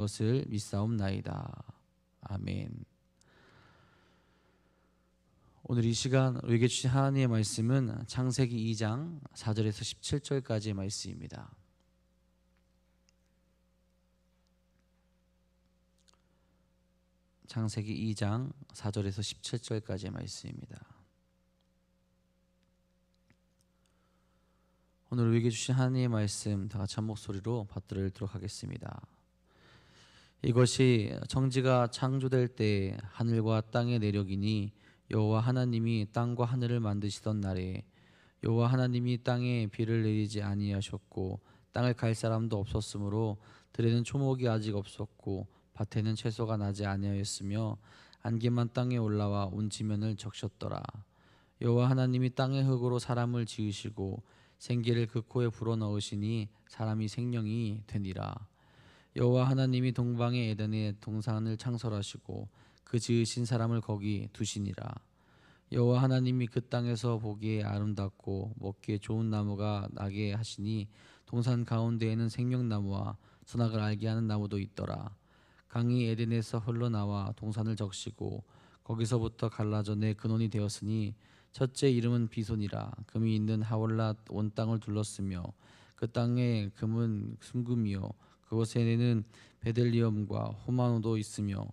것을 믿사옵나이다. 아멘. 오늘 이 시간 우리에게 주신 하나님의 말씀은 창세기 2장 4절에서 17절까지의 말씀입니다. 창세기 2장 4절에서 17절까지의 말씀입니다. 오늘 우리에게 주신 하나님의 말씀 다 같이 한 목소리로 받들어 읽도록 하겠습니다. 이것이 정지가 창조될 때 하늘과 땅의 내력이니 여호와 하나님이 땅과 하늘을 만드시던 날에 여호와 하나님이 땅에 비를 내리지 아니하셨고 땅을 갈 사람도 없었으므로 들에는 초목이 아직 없었고 밭에는 채소가 나지 아니하였으며 안개만 땅에 올라와 온 지면을 적셨더라. 여호와 하나님이 땅의 흙으로 사람을 지으시고 생기를 그 코에 불어넣으시니 사람이 생명이 되니라. 여호와 하나님이 동방의 에덴에 동산을 창설하시고 그 지으신 사람을 거기 두시니라. 여호와 하나님이 그 땅에서 보기에 아름답고 먹기에 좋은 나무가 나게 하시니 동산 가운데에는 생명나무와 선악을 알게 하는 나무도 있더라. 강이 에덴에서 흘러나와 동산을 적시고 거기서부터 갈라져 내 근원이 되었으니 첫째 이름은 비손이라. 금이 있는 하월라 온 땅을 둘렀으며 그 땅의 금은 순금이요 그곳에는 베델리엄과 호마노도 있으며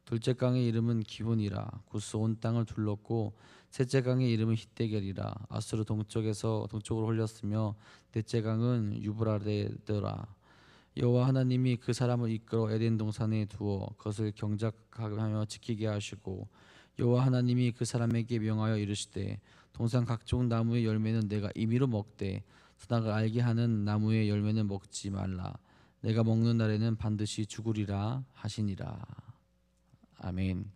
둘째 강의 이름은 기본이라. 구스 온 땅을 둘렀고 셋째 강의 이름은 히데겔이라. 아수르 동쪽으로 흘렸으며 넷째 강은 유브라데더라. 여호와 하나님이 그 사람을 이끌어 에덴 동산에 두어 그것을 경작하며 지키게 하시고 여호와 하나님이 그 사람에게 명하여 이르시되 동산 각종 나무의 열매는 내가 임의로 먹되 선악을 알게 하는 나무의 열매는 먹지 말라. 내가 먹는 날에는 반드시 죽으리라 하시니라. 아멘.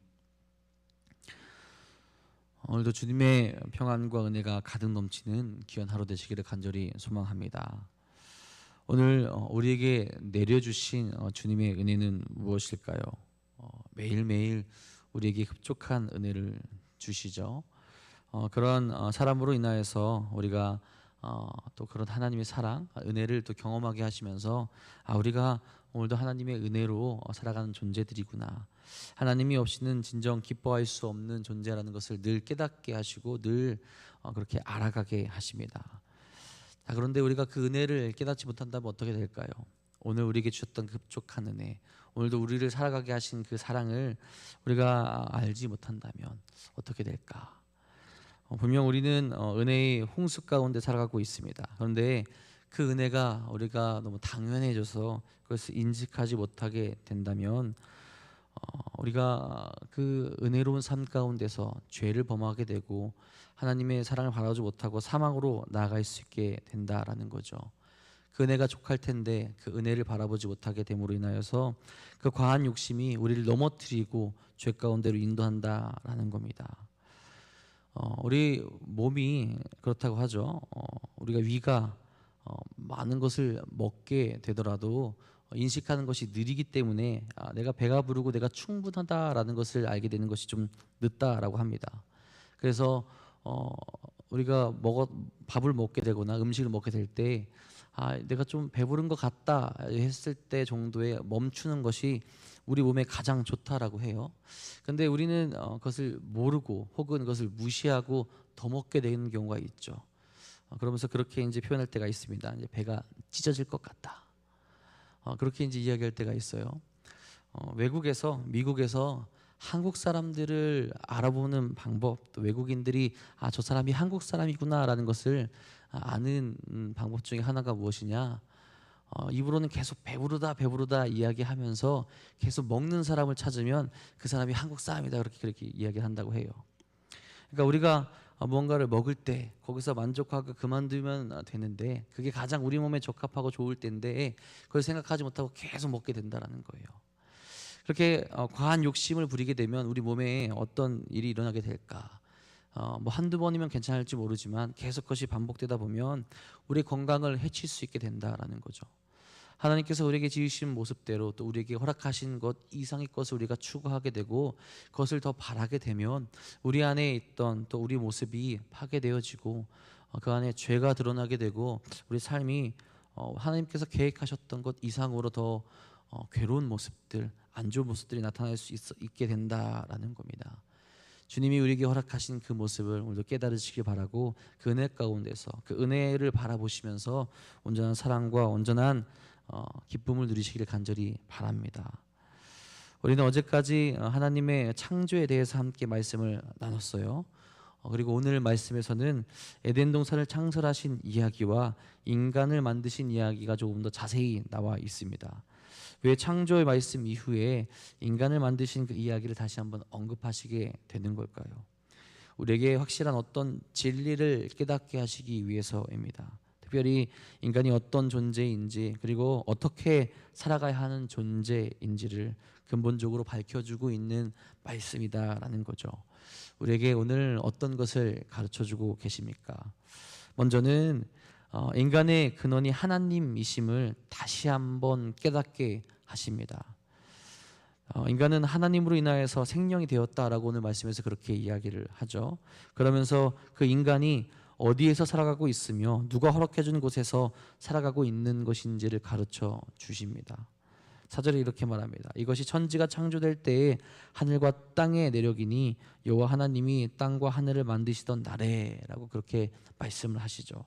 오늘도 주님의 평안과 은혜가 가득 넘치는 귀한 하루 되시기를 간절히 소망합니다. 오늘 우리에게 내려주신 주님의 은혜는 무엇일까요? 매일매일 우리에게 흡족한 은혜를 주시죠. 그런 사람으로 인하여서 우리가 또 그런 하나님의 사랑, 은혜를 또 경험하게 하시면서 우리가 오늘도 하나님의 은혜로 살아가는 존재들이구나. 하나님이 없이는 진정 기뻐할 수 없는 존재라는 것을 늘 깨닫게 하시고 늘 그렇게 알아가게 하십니다. 그런데 우리가 그 은혜를 깨닫지 못한다면 어떻게 될까요? 오늘 우리에게 주셨던 그 흡족한 은혜, 오늘도 우리를 살아가게 하신 그 사랑을 우리가 알지 못한다면 어떻게 될까? 분명 우리는 은혜의 홍수 가운데 살아가고 있습니다. 그런데 그 은혜가 우리가 너무 당연해져서 그것을 인식하지 못하게 된다면 우리가 그 은혜로운 삶 가운데서 죄를 범하게 되고 하나님의 사랑을 바라보지 못하고 사망으로 나아갈 수 있게 된다라는 거죠. 그 은혜가 족할 텐데 그 은혜를 바라보지 못하게 됨으로 인하여서 그 과한 욕심이 우리를 넘어뜨리고 죄 가운데로 인도한다라는 겁니다. 우리 몸이 그렇다고 하죠. 우리가 위가 많은 것을 먹게 되더라도 인식하는 것이 느리기 때문에 내가 배가 부르고 내가 충분하다라는 것을 알게 되는 것이 좀 늦다라고 합니다. 그래서 우리가 밥을 먹게 되거나 음식을 먹게 될 때 내가 좀 배부른 것 같다 했을 때 정도에 멈추는 것이 우리 몸에 가장 좋다라고 해요. 근데 우리는 그것을 모르고 혹은 그것을 무시하고 더 먹게 되는 경우가 있죠. 그러면서 그렇게 이제 표현할 때가 있습니다. 이제 배가 찢어질 것 같다. 그렇게 이제 이야기할 때가 있어요. 미국에서 한국 사람들을 알아보는 방법, 또 외국인들이 저 사람이 한국 사람이구나라는 것을 아는 방법 중에 하나가 무엇이냐? 입으로는 계속 배부르다 이야기하면서 계속 먹는 사람을 찾으면 그 사람이 한국 사람이다 그렇게 이야기한다고 해요. 그러니까 우리가 뭔가를 먹을 때 거기서 만족하고 그만두면 되는데 그게 가장 우리 몸에 적합하고 좋을 때인데 그걸 생각하지 못하고 계속 먹게 된다라는 거예요. 그렇게 과한 욕심을 부리게 되면 우리 몸에 어떤 일이 일어나게 될까? 뭐 한두 번이면 괜찮을지 모르지만 계속 그것이 반복되다 보면 우리 건강을 해칠 수 있게 된다라는 거죠. 하나님께서 우리에게 지으신 모습대로 또 우리에게 허락하신 것 이상의 것을 우리가 추구하게 되고 그것을 더 바라게 되면 우리 안에 있던 또 우리 모습이 파괴되어지고 그 안에 죄가 드러나게 되고 우리 삶이 하나님께서 계획하셨던 것 이상으로 더 괴로운 모습들, 안 좋은 모습들이 나타날 수 있게 된다라는 겁니다. 주님이 우리에게 허락하신 그 모습을 오늘도 깨달으시길 바라고, 그 은혜 가운데서 그 은혜를 바라보시면서 온전한 사랑과 온전한 기쁨을 누리시기를 간절히 바랍니다. 우리는 어제까지 하나님의 창조에 대해서 함께 말씀을 나눴어요. 그리고 오늘 말씀에서는 에덴 동산을 창설하신 이야기와 인간을 만드신 이야기가 조금 더 자세히 나와 있습니다. 왜 창조의 말씀 이후에 인간을 만드신 그 이야기를 다시 한번 언급하시게 되는 걸까요? 우리에게 확실한 어떤 진리를 깨닫게 하시기 위해서입니다. 특별히 인간이 어떤 존재인지, 그리고 어떻게 살아가야 하는 존재인지를 근본적으로 밝혀주고 있는 말씀이다라는 거죠. 우리에게 오늘 어떤 것을 가르쳐주고 계십니까? 먼저는 인간의 근원이 하나님이심을 다시 한번 깨닫게 하십니다. 인간은 하나님으로 인하여서 생명이 되었다라고 오늘 말씀에서 그렇게 이야기를 하죠. 그러면서 그 인간이 어디에서 살아가고 있으며 누가 허락해 준 곳에서 살아가고 있는 것인지를 가르쳐 주십니다. 4절에 이렇게 말합니다. 이것이 천지가 창조될 때에 하늘과 땅의 내력이니 여호와 하나님이 땅과 하늘을 만드시던 날에라고 그렇게 말씀을 하시죠.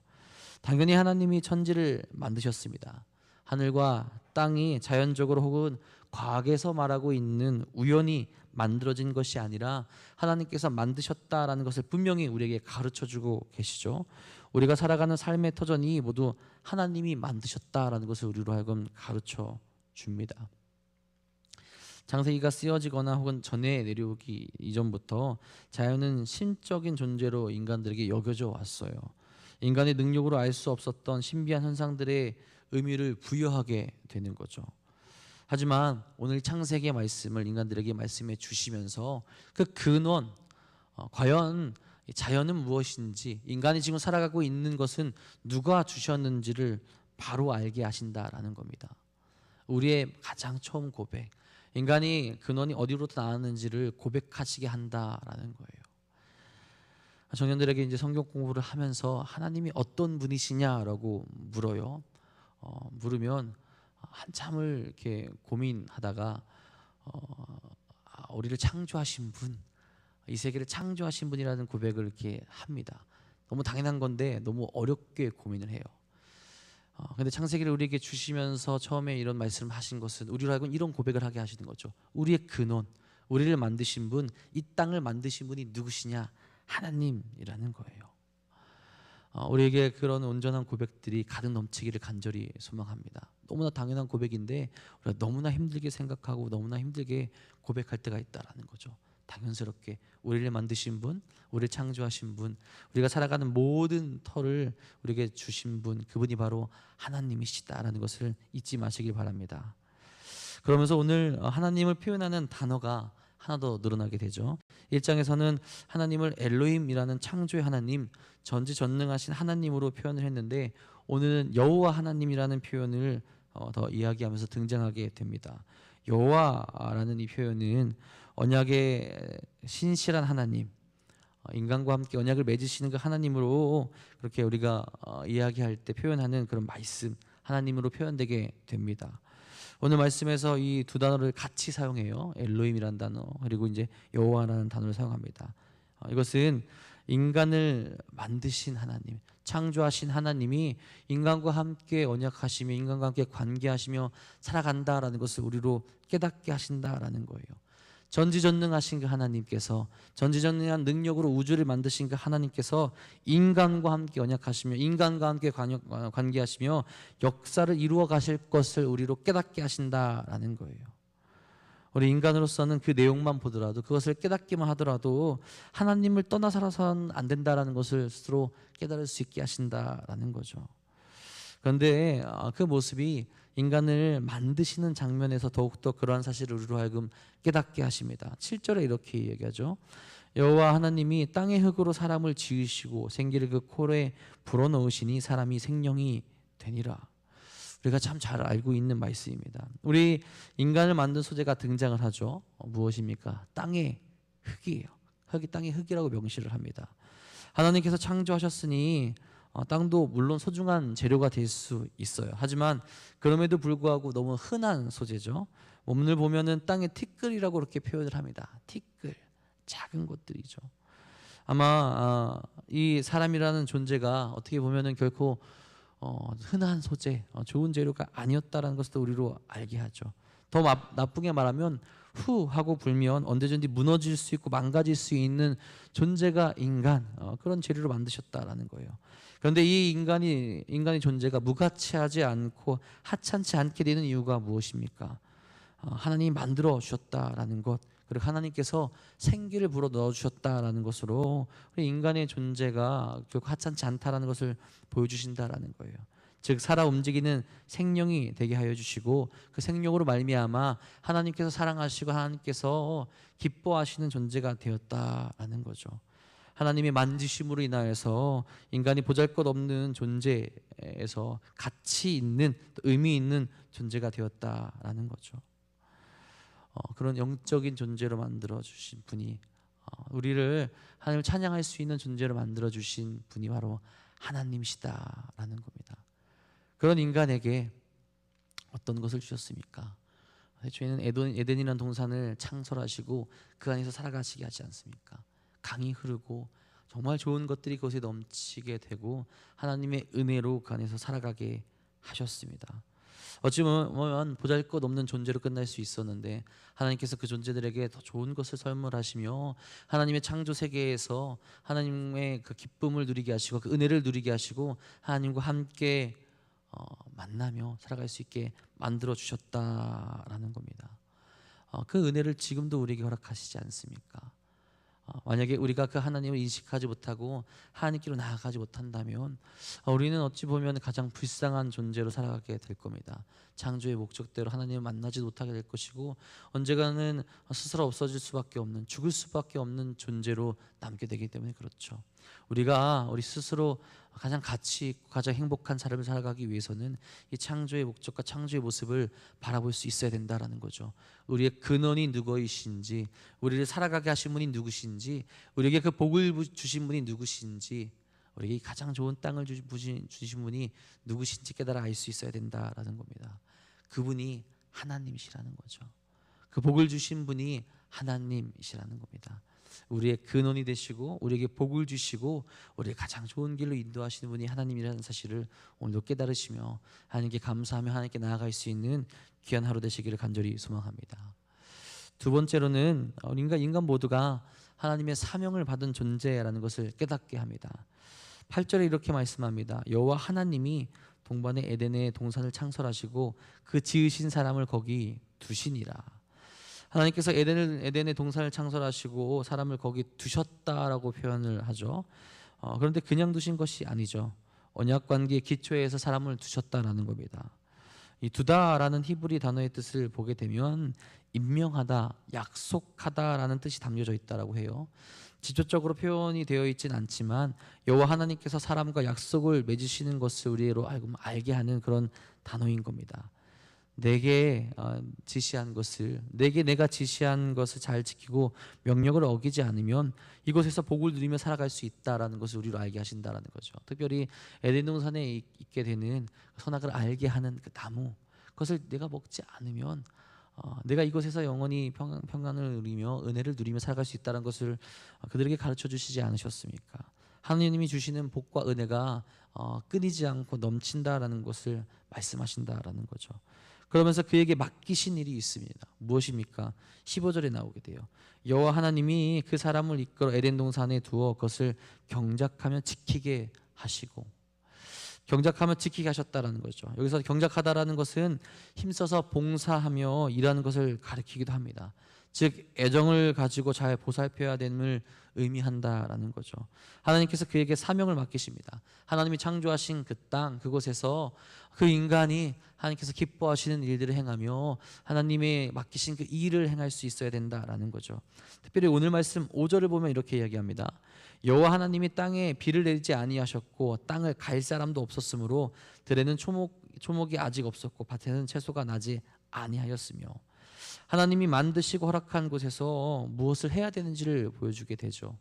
당연히 하나님이 천지를 만드셨습니다. 하늘과 땅이 자연적으로 혹은 과학에서 말하고 있는 우연히 만들어진 것이 아니라 하나님께서 만드셨다라는 것을 분명히 우리에게 가르쳐주고 계시죠. 우리가 살아가는 삶의 터전이 모두 하나님이 만드셨다라는 것을 우리로 하여금 가르쳐 줍니다. 창세기가 쓰여지거나 혹은 전에 내려오기 이전부터 자연은 신적인 존재로 인간들에게 여겨져 왔어요. 인간의 능력으로 알 수 없었던 신비한 현상들의 의미를 부여하게 되는 거죠. 하지만 오늘 창세기의 말씀을 인간들에게 말씀해 주시면서 그 근원, 과연 자연은 무엇인지, 인간이 지금 살아가고 있는 것은 누가 주셨는지를 바로 알게 하신다라는 겁니다. 우리의 가장 처음 고백, 인간이 근원이 어디로부터 나왔는지를 고백하시게 한다라는 거예요. 청년들에게 이제 성경 공부를 하면서 하나님이 어떤 분이시냐라고 물어요. 물으면 한참을 이렇게 고민하다가 우리를 창조하신 분, 이 세계를 창조하신 분이라는 고백을 이렇게 합니다. 너무 당연한 건데 너무 어렵게 고민을 해요. 근데 창세기를 우리에게 주시면서 처음에 이런 말씀을 하신 것은 우리로 하여금 이런 고백을 하게 하시는 거죠. 우리의 근원, 우리를 만드신 분, 이 땅을 만드신 분이 누구시냐? 하나님이라는 거예요. 우리에게 그런 온전한 고백들이 가득 넘치기를 간절히 소망합니다. 너무나 당연한 고백인데 우리가 너무나 힘들게 생각하고 너무나 힘들게 고백할 때가 있다라는 거죠. 당연스럽게 우리를 만드신 분, 우리를 창조하신 분, 우리가 살아가는 모든 터를 우리에게 주신 분, 그분이 바로 하나님이시다라는 것을 잊지 마시길 바랍니다. 그러면서 오늘 하나님을 표현하는 단어가 하나 더 늘어나게 되죠. 1장에서는 하나님을 엘로힘이라는 창조의 하나님, 전지전능하신 하나님으로 표현을 했는데 오늘은 여호와 하나님이라는 표현을 더 이야기하면서 등장하게 됩니다. 여호와라는 이 표현은 언약의 신실한 하나님, 인간과 함께 언약을 맺으시는 그 하나님으로 그렇게 우리가 이야기할 때 표현하는 그런 말씀, 하나님으로 표현되게 됩니다. 오늘 말씀에서 이 두 단어를 같이 사용해요. 엘로힘이라는 단어, 그리고 이제 여호와라는 단어를 사용합니다. 이것은 인간을 만드신 하나님, 창조하신 하나님이 인간과 함께 언약하시며 인간과 함께 관계하시며 살아간다라는 것을 우리로 깨닫게 하신다라는 거예요. 전지전능하신 그 하나님께서, 전지전능한 능력으로 우주를 만드신 그 하나님께서 인간과 함께 언약하시며 인간과 함께 관계하시며 역사를 이루어 가실 것을 우리로 깨닫게 하신다라는 거예요. 우리 인간으로서는 그 내용만 보더라도, 그것을 깨닫기만 하더라도 하나님을 떠나 살아서는 안 된다라는 것을 스스로 깨달을 수 있게 하신다라는 거죠. 그런데 그 모습이 인간을 만드시는 장면에서 더욱더 그러한 사실을 우리로 하여금 깨닫게 하십니다. 7절에 이렇게 얘기하죠. 여호와 하나님이 땅의 흙으로 사람을 지으시고 생기를 그 코에 불어넣으시니 사람이 생명이 되니라. 우리가 참 잘 알고 있는 말씀입니다. 우리 인간을 만든 소재가 등장을 하죠. 무엇입니까? 땅의 흙이에요. 흙이 땅의 흙이라고 명시를 합니다. 하나님께서 창조하셨으니 땅도 물론 소중한 재료가 될 수 있어요. 하지만 그럼에도 불구하고 너무 흔한 소재죠. 오늘 보면은 땅의 티끌이라고 그렇게 표현을 합니다. 티끌, 작은 것들이죠. 아마 이 사람이라는 존재가 어떻게 보면은 결코 흔한 소재, 좋은 재료가 아니었다라는 것도 우리로 알게 하죠. 더 나쁘게 말하면 후 하고 불면 언제든지 무너질 수 있고 망가질 수 있는 존재가 인간, 그런 재료로 만드셨다라는 거예요. 그런데 이 인간의 존재가 무가치하지 않고 하찮지 않게 되는 이유가 무엇입니까? 하나님이 만들어 주셨다라는 것, 그리고 하나님께서 생기를 불어 넣어 주셨다라는 것으로 우리 인간의 존재가 결국 하찮지 않다라는 것을 보여주신다라는 거예요. 즉 살아 움직이는 생명이 되게 하여 주시고 그 생명으로 말미암아 하나님께서 사랑하시고 하나님께서 기뻐하시는 존재가 되었다라는 거죠. 하나님의 만지심으로 인하여서 인간이 보잘것없는 존재에서 가치 있는, 의미 있는 존재가 되었다라는 거죠. 그런 영적인 존재로 만들어 주신 분이, 우리를 하나님을 찬양할 수 있는 존재로 만들어 주신 분이 바로 하나님이시다라는 겁니다. 그런 인간에게 어떤 것을 주셨습니까? 애초에는 에덴이라는 동산을 창설하시고 그 안에서 살아가시게 하지 않습니까? 강이 흐르고 정말 좋은 것들이 그곳에 넘치게 되고 하나님의 은혜로 그 안에서 살아가게 하셨습니다. 어찌 보면 보잘것없는 존재로 끝날 수 있었는데 하나님께서 그 존재들에게 더 좋은 것을 선물하시며 하나님의 창조 세계에서 하나님의 그 기쁨을 누리게 하시고 그 은혜를 누리게 하시고 하나님과 함께 만나며 살아갈 수 있게 만들어 주셨다라는 겁니다. 그 은혜를 지금도 우리에게 허락하시지 않습니까? 만약에 우리가 그 하나님을 인식하지 못하고 하나님께로 나아가지 못한다면 우리는 어찌 보면 가장 불쌍한 존재로 살아가게 될 겁니다. 창조의 목적대로 하나님을 만나지 못하게 될 것이고 언젠가는 스스로 없어질 수밖에 없는, 죽을 수밖에 없는 존재로 남게 되기 때문에 그렇죠. 우리가 우리 스스로 가장 가치 있고 가장 행복한 삶을 살아가기 위해서는 이 창조의 목적과 창조의 모습을 바라볼 수 있어야 된다라는 거죠. 우리의 근원이 누구이신지, 우리를 살아가게 하신 분이 누구신지, 우리에게 그 복을 주신 분이 누구신지, 우리에게 가장 좋은 땅을 주신 분이 누구신지 깨달아 알 수 있어야 된다라는 겁니다. 그분이 하나님이시라는 거죠. 그 복을 주신 분이 하나님이시라는 겁니다. 우리의 근원이 되시고 우리에게 복을 주시고 우리를 가장 좋은 길로 인도하시는 분이 하나님이라는 사실을 오늘도 깨달으시며 하나님께 감사하며 하나님께 나아갈 수 있는 귀한 하루 되시기를 간절히 소망합니다. 두 번째로는 인간 모두가 하나님의 사명을 받은 존재라는 것을 깨닫게 합니다. 8절에 이렇게 말씀합니다. 여호와 하나님이 동반의 에덴의 동산을 창설하시고 그 지으신 사람을 거기 두시니라. 하나님께서 에덴의 동산을 창설하시고 사람을 거기 두셨다라고 표현을 하죠. 그런데 그냥 두신 것이 아니죠. 언약 관계의 기초에서 사람을 두셨다라는 겁니다. 이 두다라는 히브리 단어의 뜻을 보게 되면 임명하다, 약속하다라는 뜻이 담겨져 있다라고 해요. 직접적으로 표현이 되어 있진 않지만 여호와 하나님께서 사람과 약속을 맺으시는 것을 우리로 알게 하는 그런 단어인 겁니다. 내게 지시한 것을, 내가 지시한 것을 잘 지키고 명령을 어기지 않으면 이곳에서 복을 누리며 살아갈 수 있다라는 것을 우리로 알게 하신다라는 거죠. 특별히 에덴 동산에 있게 되는 선악을 알게 하는 그 나무, 그것을 내가 먹지 않으면 내가 이곳에서 영원히 평안을 누리며 은혜를 누리며 살아갈 수 있다는 것을 그들에게 가르쳐 주시지 않으셨습니까? 하나님이 주시는 복과 은혜가 끊이지 않고 넘친다라는 것을 말씀하신다라는 거죠. 그러면서 그에게 맡기신 일이 있습니다. 무엇입니까? 15절에 나오게 돼요. 여호와 하나님이 그 사람을 이끌어 에덴 동산에 두어 그것을 경작하며 지키게 하시고, 경작하며 지키게 하셨다라는 거죠. 여기서 경작하다라는 것은 힘써서 봉사하며 일하는 것을 가리키기도 합니다. 즉 애정을 가지고 잘 보살펴야 됨을 의미한다라는 거죠. 하나님께서 그에게 사명을 맡기십니다. 하나님이 창조하신 그 땅, 그곳에서 그 인간이 하나님께서 기뻐하시는 일들을 행하며 하나님의 맡기신 그 일을 행할 수 있어야 된다라는 거죠. 특별히 오늘 말씀 5절을 보면 이렇게 이야기합니다. 여호와 하나님이 땅에 비를 내리지 아니하셨고 땅을 갈 사람도 없었으므로 들에는 초목이 아직 없었고 밭에는 채소가 나지 아니하였으며, 하나님이 만드시고 허락한 곳에서 무엇을 해야 되는지를 보여주게 되죠.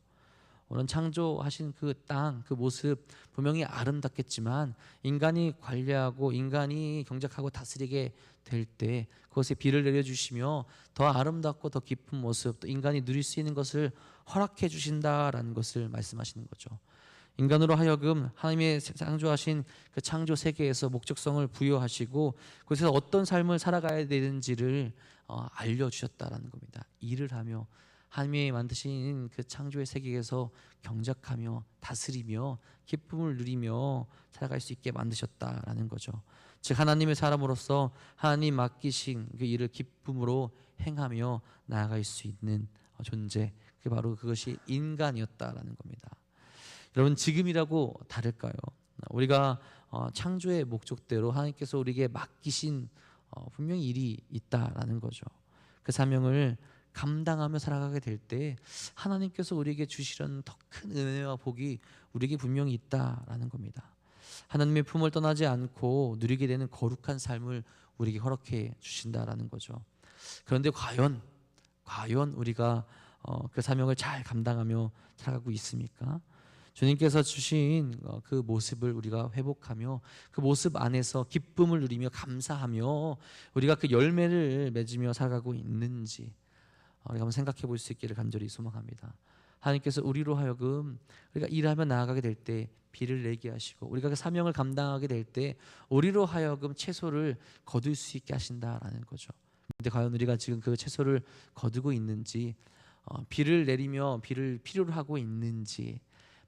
오늘 창조하신 그 땅, 그 모습 분명히 아름답겠지만 인간이 관리하고 인간이 경작하고 다스리게 될 때 그것에 비를 내려주시며 더 아름답고 더 깊은 모습, 또 인간이 누릴 수 있는 것을 허락해 주신다라는 것을 말씀하시는 거죠. 인간으로 하여금 하나님의 창조하신 그 창조 세계에서 목적성을 부여하시고 그래서 어떤 삶을 살아가야 되는지를 알려주셨다라는 겁니다. 일을 하며 하나님이 만드신 그 창조의 세계에서 경작하며 다스리며 기쁨을 누리며 살아갈 수 있게 만드셨다라는 거죠. 즉 하나님의 사람으로서 하나님 맡기신 그 일을 기쁨으로 행하며 나아갈 수 있는 존재, 그 바로 그것이 인간이었다라는 겁니다. 여러분, 지금이라고 다를까요? 우리가 창조의 목적대로 하나님께서 우리에게 맡기신 분명히 일이 있다라는 거죠. 그 사명을 감당하며 살아가게 될 때 하나님께서 우리에게 주시려는 더 큰 은혜와 복이 우리에게 분명히 있다라는 겁니다. 하나님의 품을 떠나지 않고 누리게 되는 거룩한 삶을 우리에게 허락해 주신다라는 거죠. 그런데 과연 우리가 그 사명을 잘 감당하며 살아가고 있습니까? 주님께서 주신 그 모습을 우리가 회복하며 그 모습 안에서 기쁨을 누리며 감사하며 우리가 그 열매를 맺으며 살아가고 있는지 우리가 한번 생각해 볼 수 있기를 간절히 소망합니다. 하나님께서 우리로 하여금 우리가 일하며 나아가게 될 때 비를 내게 하시고 우리가 그 사명을 감당하게 될 때 우리로 하여금 채소를 거둘 수 있게 하신다라는 거죠. 근데 과연 우리가 지금 그 채소를 거두고 있는지, 비를 내리며 비를 필요로 하고 있는지,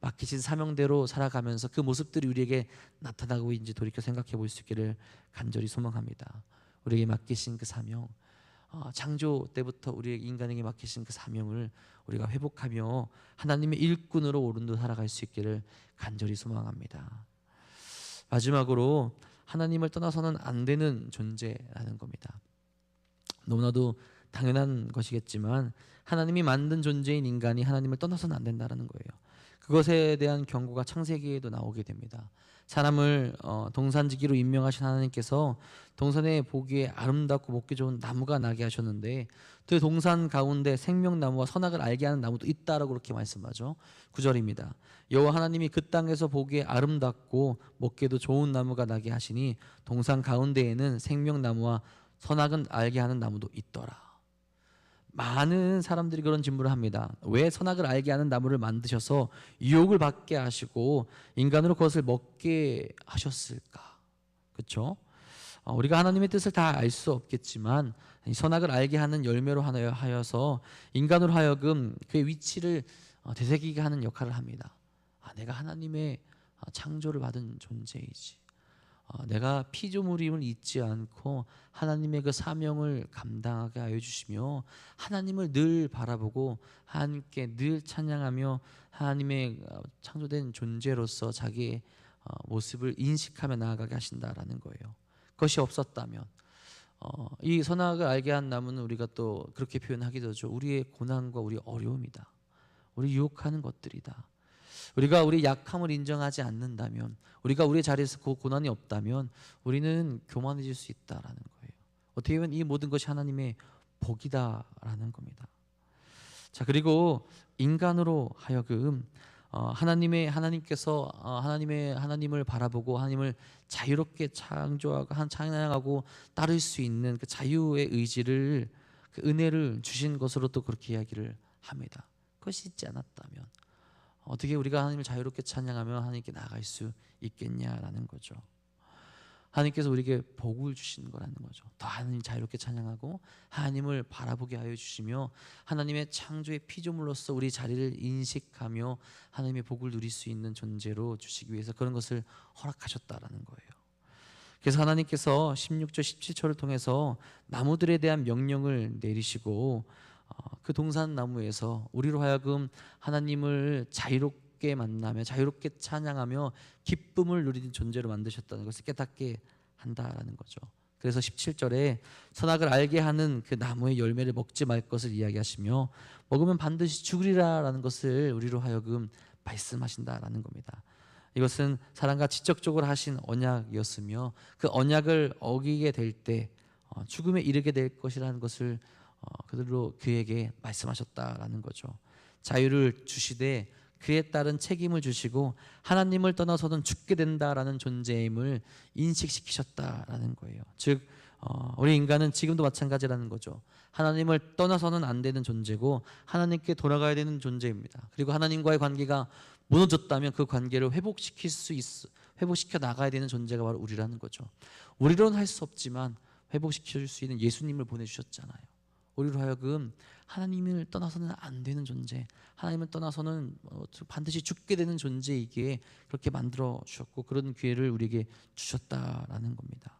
맡기신 사명대로 살아가면서 그 모습들이 우리에게 나타나고 있는지 돌이켜 생각해 볼 수 있기를 간절히 소망합니다. 우리에게 맡기신 그 사명, 창조 때부터 우리 인간에게 맡기신 그 사명을 우리가 회복하며 하나님의 일꾼으로 오른도 살아갈 수 있기를 간절히 소망합니다. 마지막으로 하나님을 떠나서는 안 되는 존재라는 겁니다. 너무나도 당연한 것이겠지만 하나님이 만든 존재인 인간이 하나님을 떠나서는 안 된다는 거예요. 그것에 대한 경고가 창세기에도 나오게 됩니다. 사람을 동산지기로 임명하신 하나님께서 동산에 보기에 아름답고 먹기 좋은 나무가 나게 하셨는데 그 동산 가운데 생명나무와 선악을 알게 하는 나무도 있다라고 그렇게 말씀하죠. 9절입니다. 여호와 하나님이 그 땅에서 보기에 아름답고 먹기도 좋은 나무가 나게 하시니 동산 가운데에는 생명나무와 선악은 알게 하는 나무도 있더라. 많은 사람들이 그런 질문을 합니다. 왜 선악을 알게 하는 나무를 만드셔서 유혹을 받게 하시고 인간으로 그것을 먹게 하셨을까? 그렇죠? 우리가 하나님의 뜻을 다 알 수 없겠지만 선악을 알게 하는 열매로 하여서 인간으로 하여금 그의 위치를 되새기게 하는 역할을 합니다. 내가 하나님의 창조를 받은 존재이지. 내가 피조물임을 잊지 않고 하나님의 그 사명을 감당하게 하여 주시며 하나님을 늘 바라보고 하나님께 늘 찬양하며 하나님의 창조된 존재로서 자기의 모습을 인식하며 나아가게 하신다라는 거예요. 그것이 없었다면 이 선악을 알게 한 나무는 우리가 또 그렇게 표현하기도 하죠. 우리의 고난과 우리의 어려움이다. 우리 유혹하는 것들이다. 우리가 우리의 약함을 인정하지 않는다면, 우리가 우리의 자리에서 그 고난이 없다면 우리는 교만해질 수 있다라는 거예요. 어떻게 보면 이 모든 것이 하나님의 복이다라는 겁니다. 자, 그리고 인간으로 하여금 하나님께서 하나님을 바라보고 하나님을 자유롭게 창조하고 찬양하고 따를 수 있는 그 자유의 의지를, 그 은혜를 주신 것으로 또 그렇게 이야기를 합니다. 그것이 있지 않았다면 어떻게 우리가 하나님을 자유롭게 찬양하며 하나님께 나아갈 수 있겠냐라는 거죠. 하나님께서 우리에게 복을 주시는 거라는 거죠. 더 하나님 자유롭게 찬양하고 하나님을 바라보게 하여 주시며 하나님의 창조의 피조물로서 우리 자리를 인식하며 하나님의 복을 누릴 수 있는 존재로 주시기 위해서 그런 것을 허락하셨다라는 거예요. 그래서 하나님께서 16절 17절을 통해서 나무들에 대한 명령을 내리시고 그 동산나무에서 우리로 하여금 하나님을 자유롭게 만나며 자유롭게 찬양하며 기쁨을 누리는 존재로 만드셨다는 것을 깨닫게 한다라는 거죠. 그래서 17절에 선악을 알게 하는 그 나무의 열매를 먹지 말 것을 이야기하시며 먹으면 반드시 죽으리라라는 것을 우리로 하여금 말씀하신다라는 겁니다. 이것은 사람과 직접적으로 하신 언약이었으며 그 언약을 어기게 될 때 죽음에 이르게 될 것이라는 것을 그들로 그에게 말씀하셨다라는 거죠. 자유를 주시되 그에 따른 책임을 주시고 하나님을 떠나서는 죽게 된다라는 존재임을 인식시키셨다라는 거예요. 즉 우리 인간은 지금도 마찬가지라는 거죠. 하나님을 떠나서는 안 되는 존재고 하나님께 돌아가야 되는 존재입니다. 그리고 하나님과의 관계가 무너졌다면 그 관계를 회복시켜 나가야 되는 존재가 바로 우리라는 거죠. 우리로는 할 수 없지만 회복시켜 줄 수 있는 예수님을 보내주셨잖아요. 우리로 하여금 하나님을 떠나서는 안 되는 존재, 하나님을 떠나서는 반드시 죽게 되는 존재이기에 그렇게 만들어 주셨고 그런 기회를 우리에게 주셨다라는 겁니다.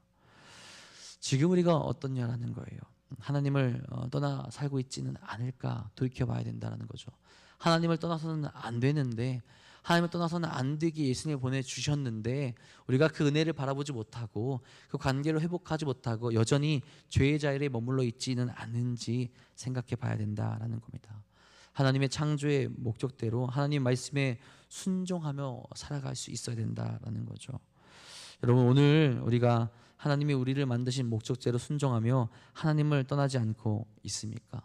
지금 우리가 어떻냐라는 거예요. 하나님을 떠나 살고 있지는 않을까 돌이켜봐야 된다는 거죠. 하나님을 떠나서는 안 되는데, 하나님을 떠나서는 안 되게 예수님을 보내주셨는데 우리가 그 은혜를 바라보지 못하고 그 관계를 회복하지 못하고 여전히 죄의 자리에 머물러 있지는 않은지 생각해 봐야 된다라는 겁니다. 하나님의 창조의 목적대로 하나님 말씀에 순종하며 살아갈 수 있어야 된다라는 거죠. 여러분, 오늘 우리가 하나님이 우리를 만드신 목적대로 순종하며 하나님을 떠나지 않고 있습니까?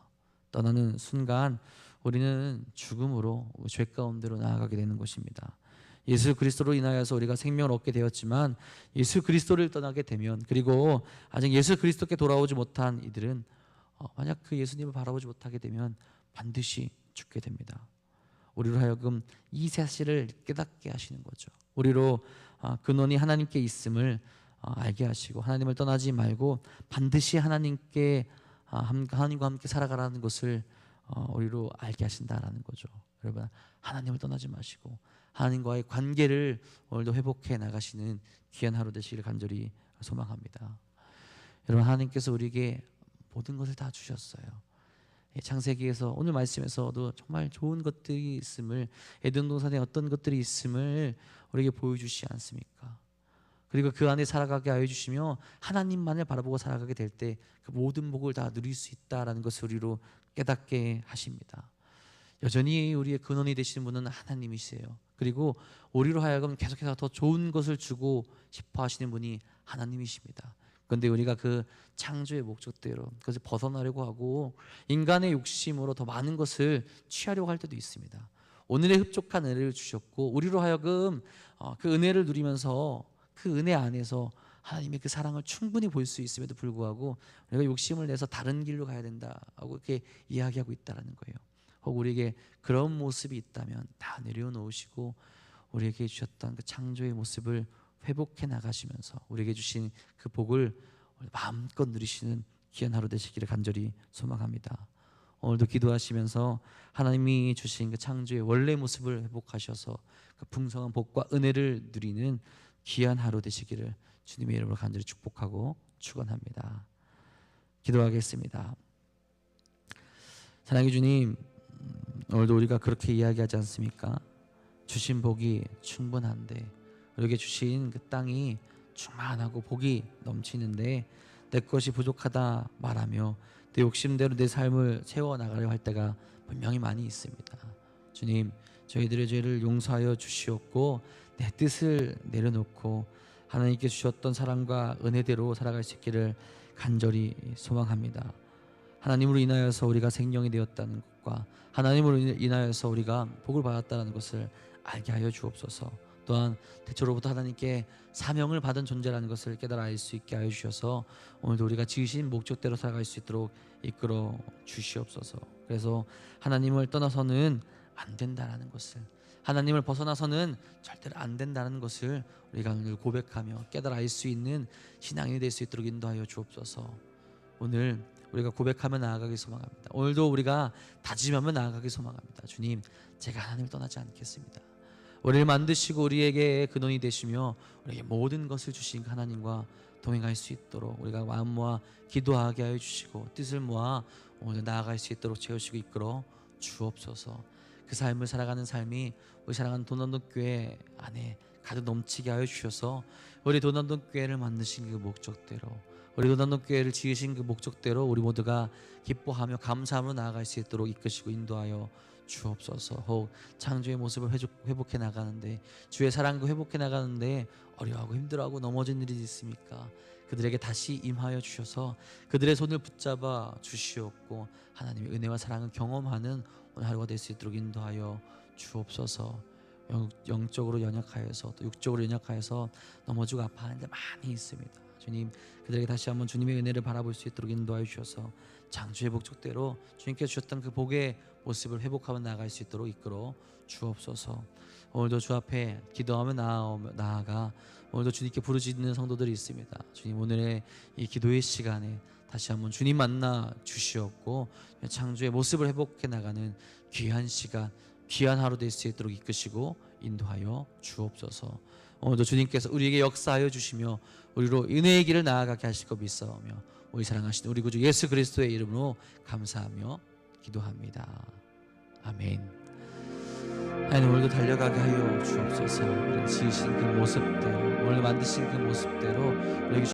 떠나는 순간 우리는 죽음으로 죄 가운데로 나아가게 되는 것입니다. 예수 그리스도로 인하여서 우리가 생명을 얻게 되었지만 예수 그리스도를 떠나게 되면, 그리고 아직 예수 그리스도께 돌아오지 못한 이들은 만약 그 예수님을 바라보지 못하게 되면 반드시 죽게 됩니다. 우리로 하여금 이 사실을 깨닫게 하시는 거죠. 우리로 근원이 하나님께 있음을 알게 하시고 하나님을 떠나지 말고 반드시 하나님과 함께 살아가라는 것을 우리로 알게 하신다라는 거죠. 여러분, 하나님을 떠나지 마시고 하나님과의 관계를 오늘도 회복해 나가시는 귀한 하루 되시기를 간절히 소망합니다. 여러분, 하나님께서 우리에게 모든 것을 다 주셨어요. 창세기에서 오늘 말씀에서도 정말 좋은 것들이 있음을, 에덴 동산에 어떤 것들이 있음을 우리에게 보여주시지 않습니까? 그리고 그 안에 살아가게 하여 주시며 하나님만을 바라보고 살아가게 될 때 그 모든 복을 다 누릴 수 있다라는 것을 우리로 깨닫게 하십니다. 여전히 우리의 근원이 되시는 분은 하나님이세요. 그리고 우리로 하여금 계속해서 더 좋은 것을 주고 싶어 하시는 분이 하나님이십니다. 그런데 우리가 그 창조의 목적대로 그것을 벗어나려고 하고 인간의 욕심으로 더 많은 것을 취하려고 할 때도 있습니다. 오늘의 흡족한 은혜를 주셨고 우리로 하여금 그 은혜를 누리면서 그 은혜 안에서 하나님의 그 사랑을 충분히 볼 수 있음에도 불구하고 우리가 욕심을 내서 다른 길로 가야 된다고 이렇게 이야기하고 있다는 거예요. 혹 우리에게 그런 모습이 있다면 다 내려놓으시고 우리에게 주셨던 그 창조의 모습을 회복해 나가시면서 우리에게 주신 그 복을 마음껏 누리시는 귀한 하루 되시기를 간절히 소망합니다. 오늘도 기도하시면서 하나님이 주신 그 창조의 원래 모습을 회복하셔서 그 풍성한 복과 은혜를 누리는 귀한 하루 되시기를 주님의 이름으로 간절히 축복하고 축원합니다. 기도하겠습니다. 사랑의 주님, 오늘도 우리가 그렇게 이야기하지 않습니까? 주신 복이 충분한데 우리에게 주신 그 땅이 충만하고 복이 넘치는데 내 것이 부족하다 말하며 내 욕심대로 내 삶을 채워나가려 할 때가 분명히 많이 있습니다. 주님, 저희들의 죄를 용서하여 주시옵고 내 뜻을 내려놓고 하나님께 주셨던 사랑과 은혜대로 살아갈 수 있기를 간절히 소망합니다. 하나님으로 인하여서 우리가 생명이 되었다는 것과 하나님으로 인하여서 우리가 복을 받았다는 것을 알게 하여 주옵소서. 또한 대초로부터 하나님께 사명을 받은 존재라는 것을 깨달아 알 수 있게 하여 주셔서 오늘도 우리가 지으신 목적대로 살아갈 수 있도록 이끌어 주시옵소서. 그래서 하나님을 떠나서는 안 된다라는 것을, 하나님을 벗어나서는 절대로 안 된다는 것을 우리가 오늘 고백하며 깨달아 알 수 있는 신앙이 될 수 있도록 인도하여 주옵소서. 오늘 우리가 고백하며 나아가기 소망합니다. 오늘도 우리가 다짐하며 나아가기 소망합니다. 주님, 제가 하나님을 떠나지 않겠습니다. 우리를 만드시고 우리에게 근원이 되시며 우리에게 모든 것을 주신 하나님과 동행할 수 있도록 우리가 마음 모아 기도하게 하여 주시고 뜻을 모아 오늘 나아갈 수 있도록 채우시고 이끌어 주옵소서. 그 삶을 살아가는 삶이 우리 사랑하는 도난동교회 안에 가득 넘치게 하여 주셔서 우리 도난동교회를 만드신 그 목적대로, 우리 도난동교회를 지으신 그 목적대로 우리 모두가 기뻐하며 감사함으로 나아갈 수 있도록 이끄시고 인도하여 주옵소서. 혹 창조의 모습을 회복해 나가는데, 주의 사랑과 회복해 나가는데 어려워하고 힘들어하고 넘어진 일이 있습니까? 그들에게 다시 임하여 주셔서 그들의 손을 붙잡아 주시옵고 하나님의 은혜와 사랑을 경험하는 오늘 하루가 될 수 있도록 인도하여 주옵소서. 영적으로 연약하여서 또 육적으로 연약하여서 넘어지고 아파하는 데 많이 있습니다. 주님, 그들에게 다시 한번 주님의 은혜를 바라볼 수 있도록 인도하여 주셔서 장주의 복족대로 주님께서 주셨던 그 복의 모습을 회복하며 나아갈 수 있도록 이끌어 주옵소서. 오늘도 주 앞에 기도하며 나아가 오늘도 주님께 부르짖는 성도들이 있습니다. 주님, 오늘의 이 기도의 시간에 다시 한번 주님 만나 주시옵고 창조의 모습을 회복해 나가는 귀한 시간, 귀한 하루 될 수 있도록 이끄시고 인도하여 주옵소서. 오늘도 주님께서 우리에게 역사하여 주시며 우리로 은혜의 길을 나아가게 하실 것 믿사오며 우리 사랑하신 우리 구주 예수 그리스도의 이름으로 감사하며 기도합니다. 아멘. 하나님, 오늘도 달려가게 하여 주옵소서. 우리 지으신 그 모습대로, 오늘 만드신 그 모습대로 우리에게